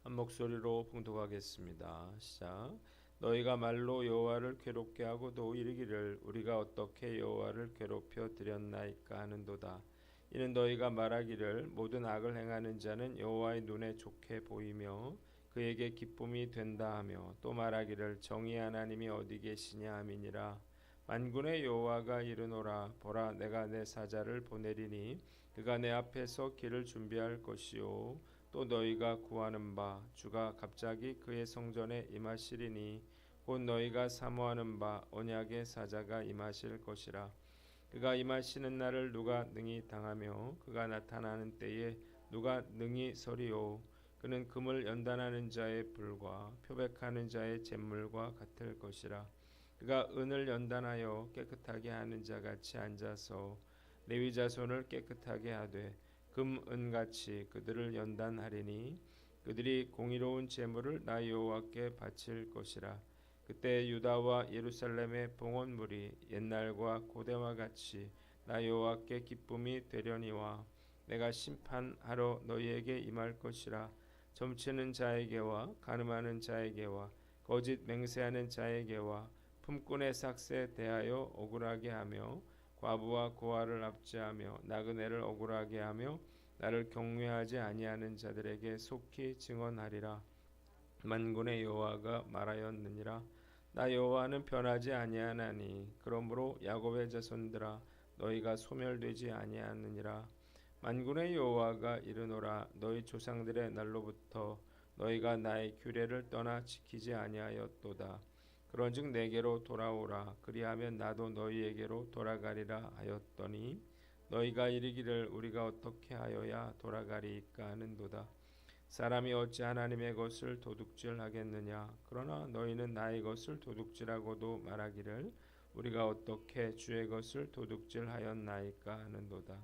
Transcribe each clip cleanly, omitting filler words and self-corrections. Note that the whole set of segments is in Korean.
한 목소리로 봉독하겠습니다. 시작. 너희가 말로 여호와를 괴롭게 하고도 이르기를 우리가 어떻게 여호와를 괴롭혀 드렸나이까 하는도다. 이는 너희가 말하기를 모든 악을 행하는 자는 여호와의 눈에 좋게 보이며 그에게 기쁨이 된다 하며 또 말하기를 정의의 하나님이 어디 계시냐 함이니라. 만군의 여호와가 이르노라. 보라, 내가 내 사자를 보내리니 그가 내 앞에서 길을 준비할 것이요 또 너희가 구하는 바 주가 갑자기 그의 성전에 임하시리니 곧 너희가 사모하는 바 언약의 사자가 임하실 것이라. 그가 임하시는 날을 누가 능히 당하며 그가 나타나는 때에 누가 능히 서리요. 그는 금을 연단하는 자의 불과 표백하는 자의 잿물과 같을 것이라. 그가 은을 연단하여 깨끗하게 하는 자같이 앉아서 레위 자손을 깨끗하게 하되 금 은같이 그들을 연단하리니 그들이 공의로운 제물을 나 여호와께 바칠 것이라. 그때 유다와 예루살렘의 봉헌물이 옛날과 고대와 같이 나 여호와께 기쁨이 되려니와 내가 심판하러 너희에게 임할 것이라. 점치는 자에게와 간음하는 자에게와 거짓 맹세하는 자에게와 품꾼의 삭세에 대하여 억울하게 하며 과부와 고아를 압제하며 나그네를 억울하게 하며 나를 경외하지 아니하는 자들에게 속히 증언하리라. 만군의 여호와가 말하였느니라. 나 여호와는 변하지 아니하나니 그러므로 야곱의 자손들아 너희가 소멸되지 아니하느니라. 만군의 여호와가 이르노라. 너희 조상들의 날로부터 너희가 나의 규례를 떠나 지키지 아니하였도다. 그런즉 내게로 돌아오라. 그리하면 나도 너희에게로 돌아가리라 하였더니 너희가 이르기를 우리가 어떻게 하여야 돌아가리이까 하는도다. 사람이 어찌 하나님의 것을 도둑질하겠느냐. 그러나 너희는 나의 것을 도둑질하고도 말하기를 우리가 어떻게 주의 것을 도둑질하였나이까 하는도다.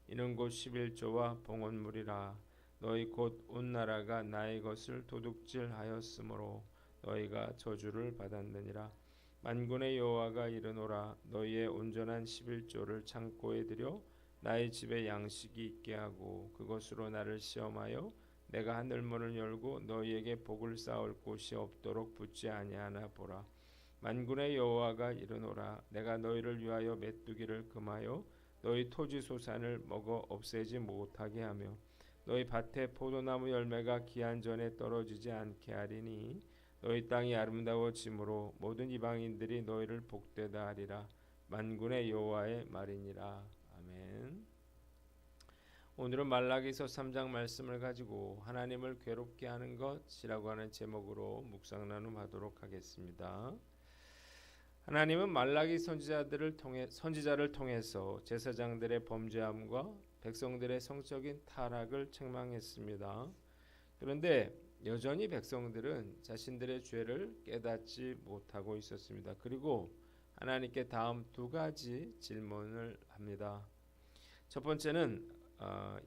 이는 곧 11조와 봉헌물이라. 너희 곧 온 나라가 나의 것을 도둑질하였으므로 너희가 저주를 받았느니라. 만군의 여호와가 이르노라. 너희의 온전한 11조를 창고에 들여 나의 집에 양식이 있게 하고 그것으로 나를 시험하여 내가 하늘문을 열고 너희에게 복을 쌓을 곳이 없도록 붙지 아니하나 보라. 만군의 여호와가 이르노라. 내가 너희를 위하여 메뚜기를 금하여 너희 토지 소산을 먹어 없애지 못하게 하며 너희 밭에 포도나무 열매가 기한 전에 떨어지지 않게 하리니 너희 땅이 아름다워짐으로 모든 이방인들이 너희를 복되다 하리라. 만군의 여호와의 말이니라. 아멘. 오늘은 말라기서 3장 말씀을 가지고 하나님을 괴롭게 하는 것이라고 하는 제목으로 묵상 나눔하도록 하겠습니다. 하나님은 말라기 선지자를 통해서 제사장들의 범죄함과 백성들의 성적인 타락을 책망했습니다. 그런데 여전히 백성들은 자신들의 죄를 깨닫지 못하고 있었습니다. 그리고 하나님께 다음 두 가지 질문을 합니다. 첫 번째는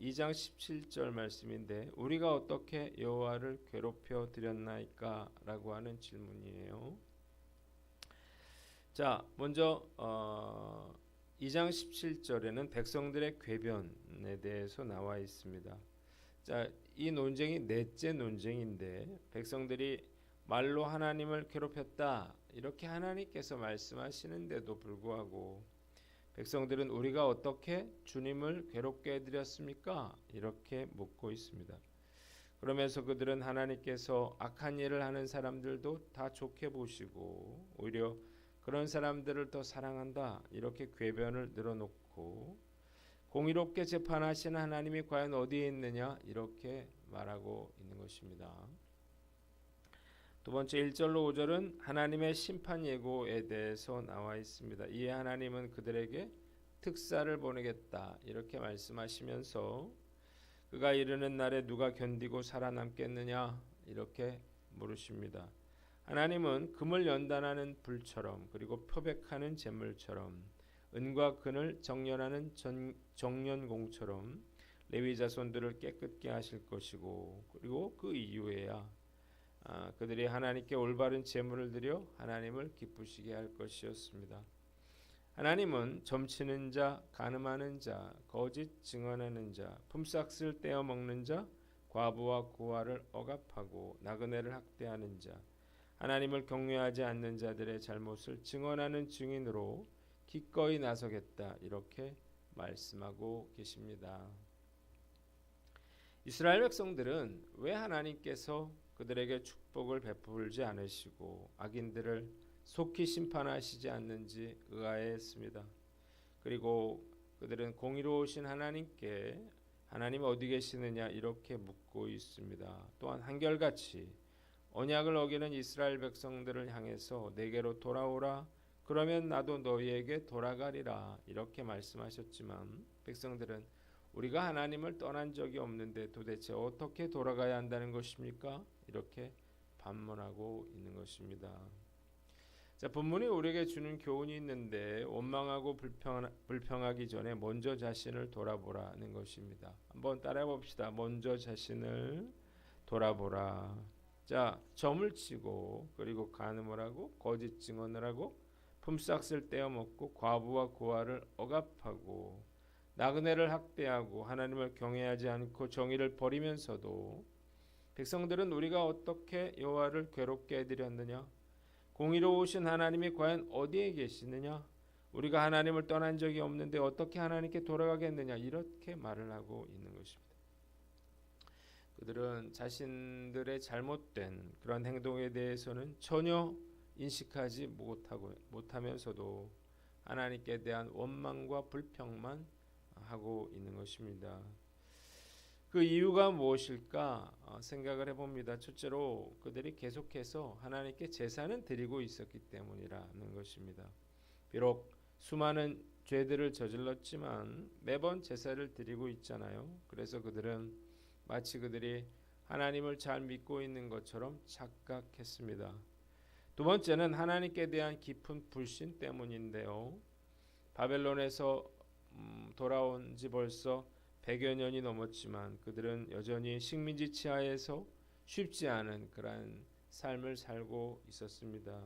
2장 17절 말씀인데 우리가 어떻게 여호와를 괴롭혀 드렸나이까 라고 하는 질문이에요. 자, 먼저 2장 17절에는 백성들의 궤변에 대해서 나와 있습니다. 자, 이 논쟁이 넷째 논쟁인데 백성들이 말로 하나님을 괴롭혔다 이렇게 하나님께서 말씀하시는데도 불구하고 백성들은 우리가 어떻게 주님을 괴롭게 해드렸습니까? 이렇게 묻고 있습니다. 그러면서 그들은 하나님께서 악한 일을 하는 사람들도 다 좋게 보시고 오히려 그런 사람들을 더 사랑한다 이렇게 궤변을 늘어놓고 공의롭게 재판하시는 하나님이 과연 어디에 있느냐 이렇게 말하고 있는 것입니다. 두 번째 1절로 5절은 하나님의 심판 예고에 대해서 나와 있습니다. 이에 하나님은 그들에게 특사를 보내겠다 이렇게 말씀하시면서 그가 이르는 날에 누가 견디고 살아남겠느냐 이렇게 물으십니다. 하나님은 금을 연단하는 불처럼 그리고 표백하는 잿물처럼 은과 금을 정련하는 정련공처럼 레위 자손들을 깨끗게 하실 것이고 그리고 그 이후에야 그들이 하나님께 올바른 제물을 드려 하나님을 기쁘시게 할 것이었습니다. 하나님은 점치는 자, 간음하는 자, 거짓 증언하는 자, 품삯을 떼어 먹는 자, 과부와 고아를 억압하고 나그네를 학대하는 자, 하나님을 경외하지 않는 자들의 잘못을 증언하는 증인으로 기꺼이 나서겠다 이렇게 말씀하고 계십니다. 이스라엘 백성들은 왜 하나님께서 그들에게 축복을 베풀지 않으시고 악인들을 속히 심판하시지 않는지 의아해했습니다. 그리고 그들은 공의로우신 하나님께 하나님 어디 계시느냐 이렇게 묻고 있습니다. 또한 한결같이 언약을 어기는 이스라엘 백성들을 향해서 내게로 돌아오라 그러면 나도 너희에게 돌아가리라 이렇게 말씀하셨지만 백성들은 우리가 하나님을 떠난 적이 없는데 도대체 어떻게 돌아가야 한다는 것입니까? 이렇게 반문하고 있는 것입니다. 자, 본문이 우리에게 주는 교훈이 있는데 원망하고 불평하기 전에 먼저 자신을 돌아보라는 것입니다. 한번 따라해 봅시다. 먼저 자신을 돌아보라. 자, 점을 치고 그리고 간음을 하고 거짓 증언을 하고 품삯을 떼어먹고 과부와 고아를 억압하고 나그네를 학대하고 하나님을 경외하지 않고 정의를 버리면서도 백성들은 우리가 어떻게 여호와를 괴롭게 해드렸느냐? 공의로우신 하나님이 과연 어디에 계시느냐? 우리가 하나님을 떠난 적이 없는데 어떻게 하나님께 돌아가겠느냐? 이렇게 말을 하고 있는 것입니다. 그들은 자신들의 잘못된 그런 행동에 대해서는 전혀 인식하지 못하면서도 하나님께 대한 원망과 불평만 하고 있는 것입니다. 그 이유가 무엇일까 생각을 해봅니다. 첫째로 그들이 계속해서 하나님께 제사는 드리고 있었기 때문이라는 것입니다. 비록 수많은 죄들을 저질렀지만 매번 제사를 드리고 있잖아요. 그래서 그들은 마치 그들이 하나님을 잘 믿고 있는 것처럼 착각했습니다. 두 번째는 하나님께 대한 깊은 불신 때문인데요. 바벨론에서 돌아온 지 벌써 100여 년이 넘었지만 그들은 여전히 식민지 치하에서 쉽지 않은 그러한 삶을 살고 있었습니다.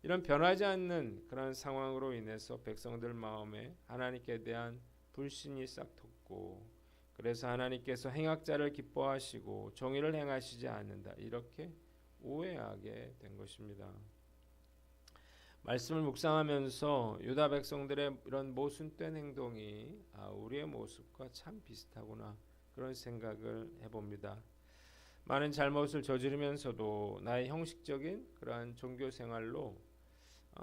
이런 변하지 않는 그런 상황으로 인해서 백성들 마음에 하나님께 대한 불신이 싹텄고 그래서 하나님께서 행악자를 기뻐하시고 정의를 행하시지 않는다 이렇게 오해하게 된 것입니다. 말씀을 묵상하면서 유다 백성들의 이런 모순된 행동이 우리의 모습과 참 비슷하구나 그런 생각을 해봅니다. 많은 잘못을 저지르면서도 나의 형식적인 그러한 종교 생활로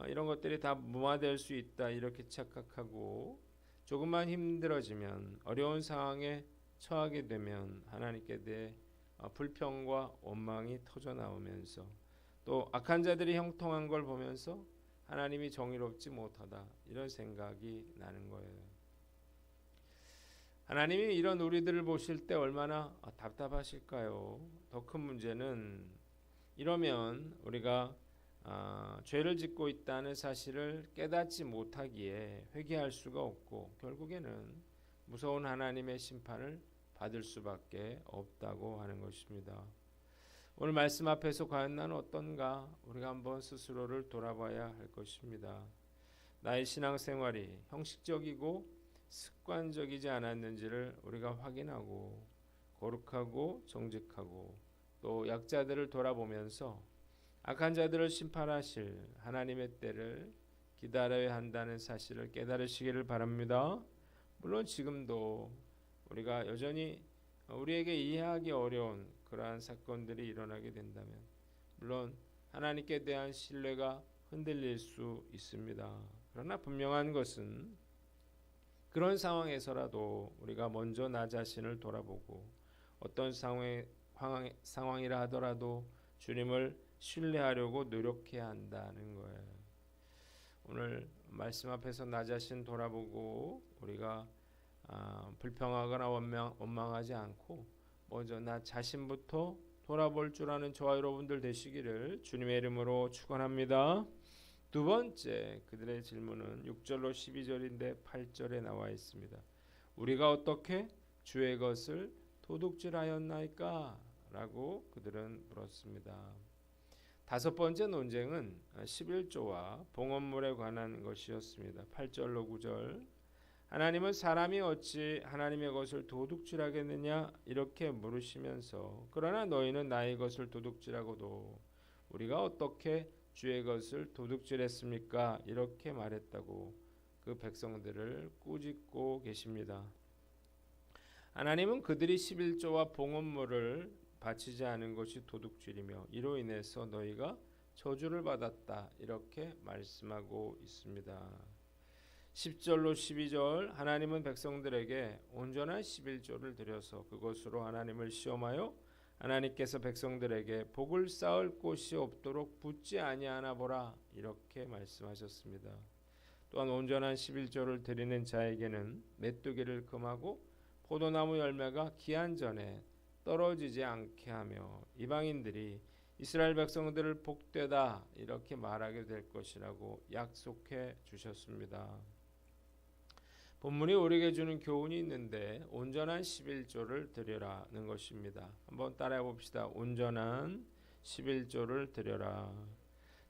이런 것들이 다 무마될 수 있다 이렇게 착각하고 조금만 힘들어지면 어려운 상황에 처하게 되면 하나님께 대해 불평과 원망이 터져 나오면서 또 악한 자들이 형통한 걸 보면서 하나님이 정의롭지 못하다 이런 생각이 나는 거예요. 하나님이 이런 우리들을 보실 때 얼마나 답답하실까요? 더 큰 문제는 이러면 우리가 죄를 짓고 있다는 사실을 깨닫지 못하기에 회개할 수가 없고 결국에는 무서운 하나님의 심판을 받을 수밖에 없다고 하는 것입니다. 오늘 말씀 앞에서 과연 나는 어떤가 우리가 한번 스스로를 돌아봐야 할 것입니다. 나의 신앙생활이 형식적이고 습관적이지 않았는지를 우리가 확인하고 거룩하고 정직하고 또 약자들을 돌아보면서 악한 자들을 심판하실 하나님의 때를 기다려야 한다는 사실을 깨달으시기를 바랍니다. 물론 지금도 우리가 여전히 우리에게 이해하기 어려운 그러한 사건들이 일어나게 된다면 물론 하나님께 대한 신뢰가 흔들릴 수 있습니다. 그러나 분명한 것은 그런 상황에서라도 우리가 먼저 나 자신을 돌아보고 어떤 상황이라 하더라도 주님을 신뢰하려고 노력해야 한다는 거예요. 오늘 말씀 앞에서 나 자신 돌아보고 우리가 불평하거나 원망하지 않고 먼저 나 자신부터 돌아볼 줄 아는 저와 여러분들 되시기를 주님의 이름으로 축원합니다. 두 번째 그들의 질문은 6절로 12절인데 8절에 나와 있습니다. 우리가 어떻게 주의 것을 도둑질하였나이까? 라고 그들은 물었습니다. 다섯 번째 논쟁은 11조와 봉헌물에 관한 것이었습니다. 8절로 9절 하나님은 사람이 어찌 하나님의 것을 도둑질하겠느냐 이렇게 물으시면서 그러나 너희는 나의 것을 도둑질하고도 우리가 어떻게 주의 것을 도둑질했습니까? 이렇게 말했다고 그 백성들을 꾸짖고 계십니다. 하나님은 그들이 11조와 봉헌물을 바치지 않은 것이 도둑질이며 이로 인해서 너희가 저주를 받았다 이렇게 말씀하고 있습니다. 10절로 12절 하나님은 백성들에게 온전한 11조를 드려서 그것으로 하나님을 시험하여 하나님께서 백성들에게 복을 쌓을 곳이 없도록 붙지 아니하나 보라 이렇게 말씀하셨습니다. 또한 온전한 11조를 드리는 자에게는 메뚜기를 금하고 포도나무 열매가 기한 전에 떨어지지 않게 하며 이방인들이 이스라엘 백성들을 복되다 이렇게 말하게 될 것이라고 약속해 주셨습니다. 본문이 우리에게 주는 교훈이 있는데 온전한 11조를 드려라는 것입니다. 한번 따라해 봅시다. 온전한 11조를 드려라.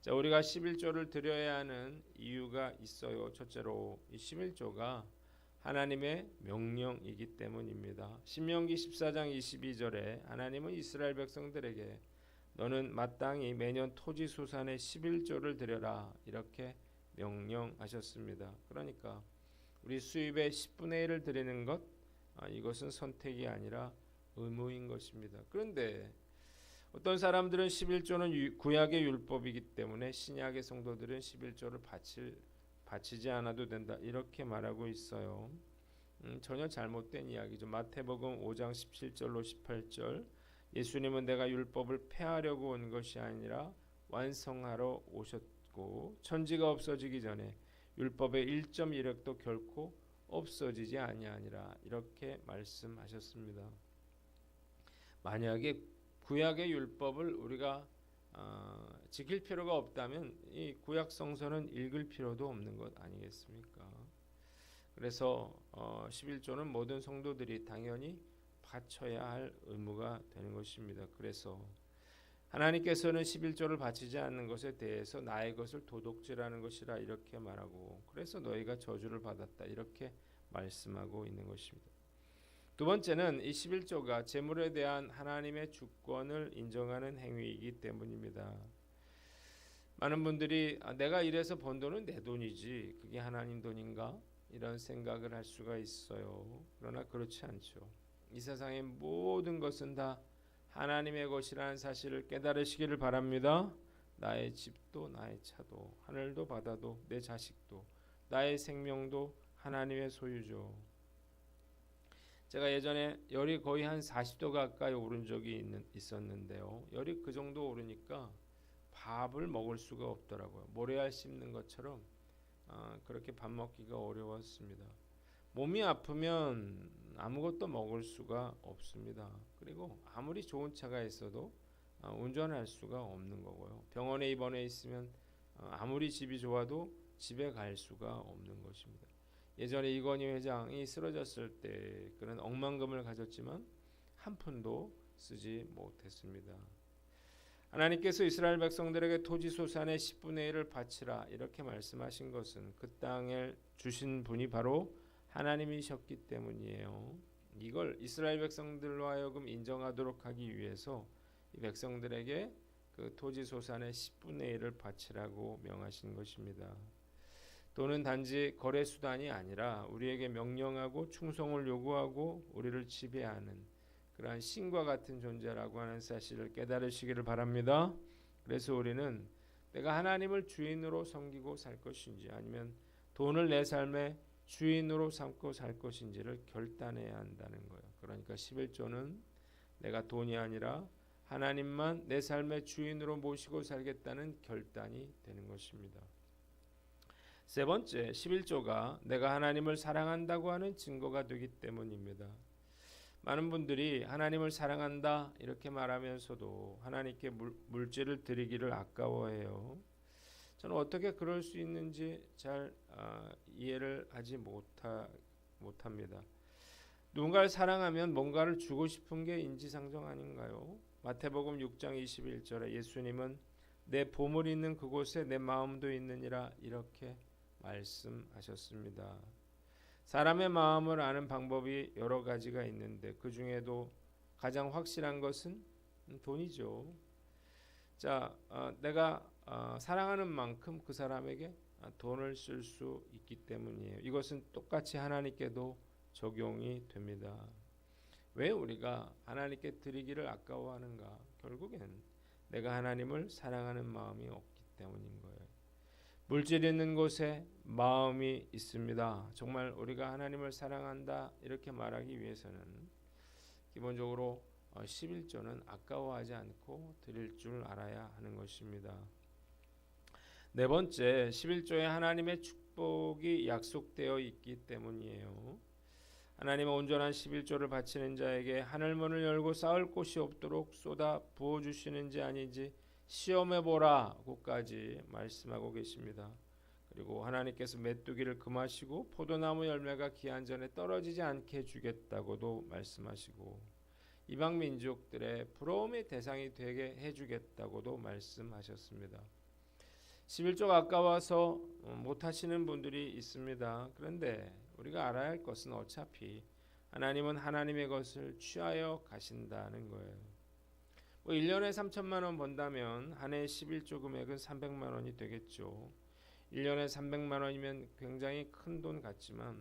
자, 우리가 11조를 드려야 하는 이유가 있어요. 첫째로 이 11조가 하나님의 명령이기 때문입니다. 신명기 14장 22절에 하나님은 이스라엘 백성들에게 너는 마땅히 매년 토지 소산의 11조를 드려라 이렇게 명령하셨습니다. 그러니까 우리 수입의 10분의 1을 드리는 것 이것은 선택이 아니라 의무인 것입니다. 그런데 어떤 사람들은 11조는 구약의 율법이기 때문에 신약의 성도들은 11조를 바치지 않아도 된다 이렇게 말하고 있어요. 전혀 잘못된 이야기죠. 마태복음 5장 17절로 18절 예수님은 내가 율법을 폐하려고 온 것이 아니라 완성하러 오셨고 천지가 없어지기 전에 율법의 1.1획도 결코 없어지지 아니하니라 이렇게 말씀하셨습니다. 만약에 구약의 율법을 우리가 지킬 필요가 없다면 이 구약 성서는 읽을 필요도 없는 것 아니겠습니까? 그래서 11조는 모든 성도들이 당연히 바쳐야 할 의무가 되는 것입니다. 그래서 하나님께서는 11조를 바치지 않는 것에 대해서 나의 것을 도둑질하는 것이라 이렇게 말하고 그래서 너희가 저주를 받았다 이렇게 말씀하고 있는 것입니다. 두 번째는 이 11조가 재물에 대한 하나님의 주권을 인정하는 행위이기 때문입니다. 많은 분들이 내가 일해서 번 돈은 내 돈이지 그게 하나님 돈인가? 이런 생각을 할 수가 있어요. 그러나 그렇지 않죠. 이 세상의 모든 것은 다 하나님의 것이라는 사실을 깨달으시기를 바랍니다. 나의 집도 나의 차도 하늘도 바다도 내 자식도 나의 생명도 하나님의 소유죠. 제가 예전에 열이 거의 한 40도 가까이 오른 적이 있었는데요. 열이 그 정도 오르니까 밥을 먹을 수가 없더라고요. 모래알 씹는 것처럼 그렇게 밥 먹기가 어려웠습니다. 몸이 아프면 아무것도 먹을 수가 없습니다. 그리고 아무리 좋은 차가 있어도 운전할 수가 없는 거고요. 병원에 입원해 있으면 아무리 집이 좋아도 집에 갈 수가 없는 것입니다. 예전에 이건희 회장이 쓰러졌을 때 그는 억만금을 가졌지만 한 푼도 쓰지 못했습니다. 하나님께서 이스라엘 백성들에게 토지 소산의 10분의 1을 바치라 이렇게 말씀하신 것은 그 땅을 주신 분이 바로 하나님이셨기 때문이에요. 이걸 이스라엘 백성들로 하여금 인정하도록 하기 위해서 이 백성들에게 그 토지 소산의 10분의 1을 바치라고 명하신 것입니다. 돈은 단지 거래 수단이 아니라 우리에게 명령하고 충성을 요구하고 우리를 지배하는 그러한 신과 같은 존재라고 하는 사실을 깨달으시기를 바랍니다. 그래서 우리는 내가 하나님을 주인으로 섬기고 살 것인지 아니면 돈을 내 삶의 주인으로 삼고 살 것인지를 결단해야 한다는 거예요. 그러니까 11조는 내가 돈이 아니라 하나님만 내 삶의 주인으로 모시고 살겠다는 결단이 되는 것입니다. 세 번째, 11조가 내가 하나님을 사랑한다고 하는 증거가 되기 때문입니다. 많은 분들이 하나님을 사랑한다 이렇게 말하면서도 하나님께 물질을 드리기를 아까워해요. 저는 어떻게 그럴 수 있는지 잘 이해를 하지 못합니다. 누군가를 사랑하면 뭔가를 주고 싶은 게 인지상정 아닌가요? 마태복음 6장 21절에 예수님은 내 보물이 있는 그곳에 내 마음도 있느니라 이렇게 말씀하셨습니다. 사람의 마음을 아는 방법이 여러 가지가 있는데 그 중에도 가장 확실한 것은 돈이죠. 자, 내가 사랑하는 만큼 그 사람에게 돈을 쓸 수 있기 때문이에요. 이것은 똑같이 하나님께도 적용이 됩니다. 왜 우리가 하나님께 드리기를 아까워하는가? 결국엔 내가 하나님을 사랑하는 마음이 없기 때문인 거예요. 물질 있는 곳에 마음이 있습니다. 정말 우리가 하나님을 사랑한다 이렇게 말하기 위해서는 기본적으로 11조는 아까워하지 않고 드릴 줄 알아야 하는 것입니다. 네 번째, 11조에 하나님의 축복이 약속되어 있기 때문이에요. 하나님은 온전한 11조를 바치는 자에게 하늘문을 열고 쌓을 곳이 없도록 쏟아 부어주시는지 아닌지 시험해보라고까지 말씀하고 계십니다. 그리고 하나님께서 메뚜기를 금하시고 포도나무 열매가 기한 전에 떨어지지 않게 해주겠다고도 말씀하시고 이방 민족들의 부러움의 대상이 되게 해주겠다고도 말씀하셨습니다. 11조가 아까워서 못하시는 분들이 있습니다. 그런데 우리가 알아야 할 것은 어차피 하나님은 하나님의 것을 취하여 가신다는 거예요. 1년에 3천만 원 번다면 한 해 11조 금액은 300만 원이 되겠죠. 1년에 300만 원이면 굉장히 큰 돈 같지만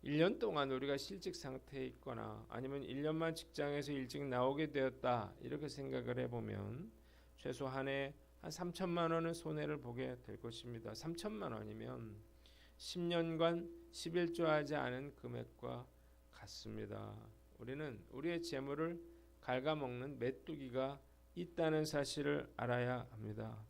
1년 동안 우리가 실직 상태에 있거나 아니면 1년만 직장에서 일찍 나오게 되었다 이렇게 생각을 해보면 최소 한 해 한 3천만 원은 손해를 보게 될 것입니다. 3천만 원이면 10년간 11조 하지 않은 금액과 같습니다. 우리는 우리의 재물을 갉아먹는 메뚜기가 있다는 사실을 알아야 합니다.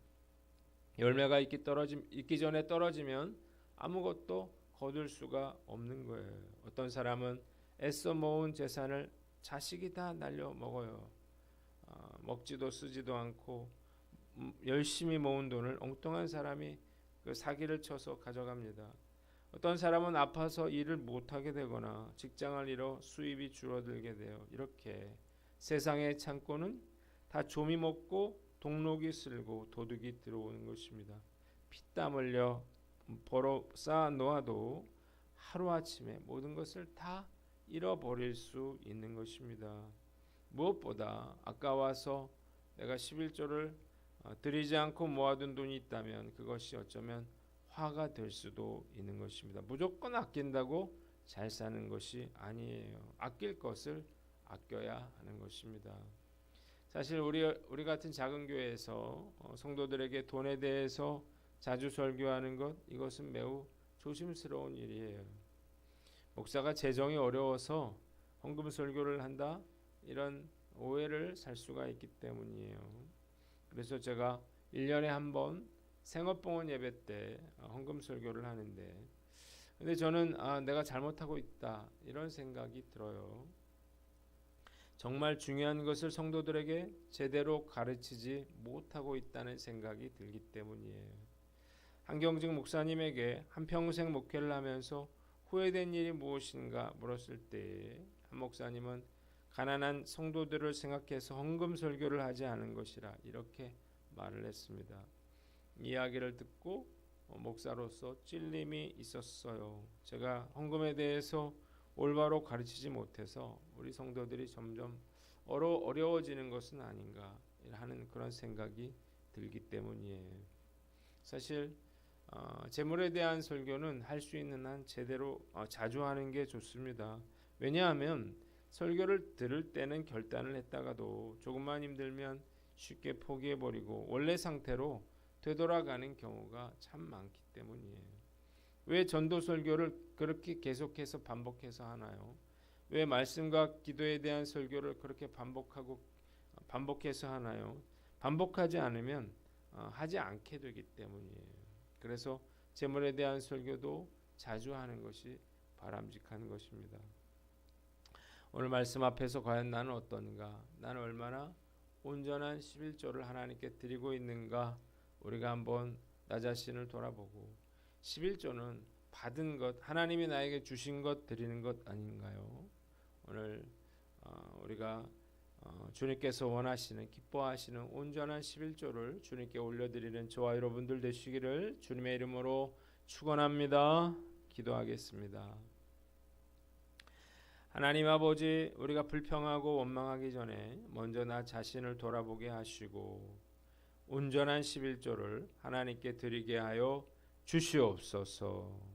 열매가 익기 전에 떨어지면 아무것도 거둘 수가 없는 거예요. 어떤 사람은 애써 모은 재산을 자식이 다 날려 먹어요. 먹지도 쓰지도 않고 열심히 모은 돈을 엉뚱한 사람이 그 사기를 쳐서 가져갑니다. 어떤 사람은 아파서 일을 못하게 되거나 직장을 잃어 수입이 줄어들게 돼요. 이렇게 세상의 창고는 다 조미 먹고 동록이 쓸고 도둑이 들어오는 것입니다. 피땀 흘려 벌어 쌓아 놓아도 하루아침에 모든 것을 다 잃어버릴 수 있는 것입니다. 무엇보다 아까워서 내가 11조를 드리지 않고 모아둔 돈이 있다면 그것이 어쩌면 화가 될 수도 있는 것입니다. 무조건 아낀다고 잘 사는 것이 아니에요. 아낄 것을 아껴야 하는 것입니다. 사실 우리 같은 작은 교회에서 성도들에게 돈에 대해서 자주 설교하는 것 이것은 매우 조심스러운 일이에요. 목사가 재정이 어려워서 헌금 설교를 한다 이런 오해를 살 수가 있기 때문이에요. 그래서 제가 1년에 한 번 생업봉헌 예배 때 헌금 설교를 하는데 근데 저는 내가 잘못하고 있다 이런 생각이 들어요. 정말 중요한 것을 성도들에게 제대로 가르치지 못하고 있다는 생각이 들기 때문이에요. 한경직 목사님에게 한평생 목회를 하면서 후회된 일이 무엇인가 물었을 때 한 목사님은 가난한 성도들을 생각해서 헌금 설교를 하지 않은 것이라 이렇게 말을 했습니다. 이야기를 듣고 목사로서 찔림이 있었어요. 제가 헌금에 대해서 올바로 가르치지 못해서 우리 성도들이 점점 어려워지는 것은 아닌가 하는 그런 생각이 들기 때문이에요. 사실 재물에 대한 설교는 할 수 있는 한 제대로 자주 하는 게 좋습니다. 왜냐하면 설교를 들을 때는 결단을 했다가도 조금만 힘들면 쉽게 포기해버리고 원래 상태로 되돌아가는 경우가 참 많기 때문이에요. 왜 전도 설교를 그렇게 계속해서 반복해서 하나요? 왜 말씀과 기도에 대한 설교를 그렇게 반복해서 하나요? 반복하지 않으면 하지 않게 되기 때문이에요. 그래서 재물에 대한 설교도 자주 하는 것이 바람직한 것입니다. 오늘 말씀 앞에서 과연 나는 어떤가? 나는 얼마나 온전한 11조를 하나님께 드리고 있는가? 우리가 한번 나 자신을 돌아보고 11조는 받은 것, 하나님이 나에게 주신 것 드리는 것 아닌가요? 오늘 우리가 주님께서 원하시는 기뻐하시는 온전한 11조를 주님께 올려드리는 저와 여러분들 되시기를 주님의 이름으로 축원합니다. 기도하겠습니다. 하나님 아버지, 우리가 불평하고 원망하기 전에 먼저 나 자신을 돌아보게 하시고 온전한 11조를 하나님께 드리게 하여 주시옵소서.